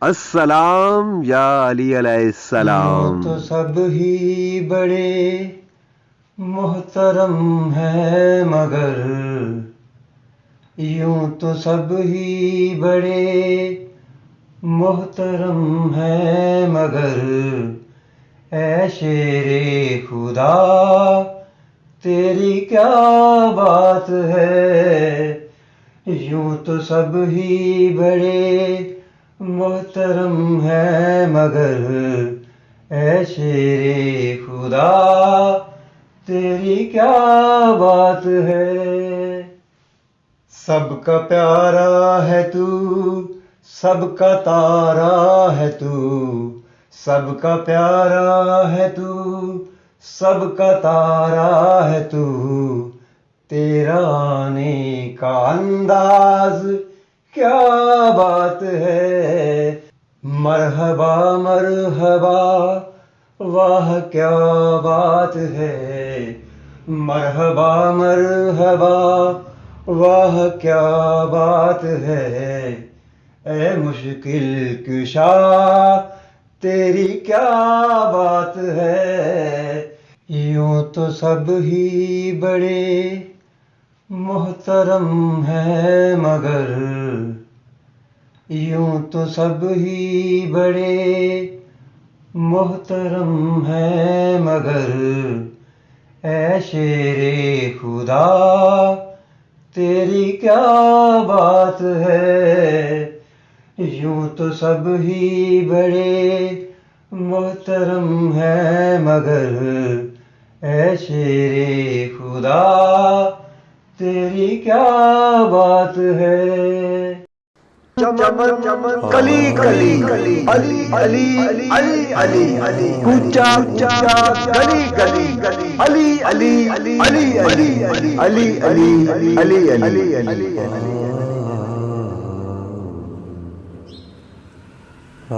السلام یا علی علیہ السلام. تو سب ہی بڑے محترم ہیں مگر یوں تو سب ہی بڑے محترم ہیں مگر اے شیر خدا تیری کیا بات ہے. یوں تو سب ہی بڑے محترم ہیں مگر اے شیر خدا تیری کیا بات ہے. سب کا پیارا ہے تو سب کا تارا ہے تو سب کا پیارا ہے تو سب کا تارا ہے تو تیرا آنے کا انداز کیا بات ہے. مرحبا مرحبا واہ کیا بات ہے. مرحبا مرحبا واہ کیا بات ہے. اے مشکل کشا تیری کیا بات ہے. یوں تو سب ہی بڑے محترم ہیں مگر یوں تو سب ہی بڑے محترم ہیں مگر اے شیر خدا تیری کیا بات ہے. یوں تو سب ہی بڑے محترم ہیں مگر اے شیر خدا تیری کیا بات ہے. چمن کلی کلی علی علی علی علی علی کوچا کوچا گلی گلی علی علی علی علی علی علی علی علی علی. آ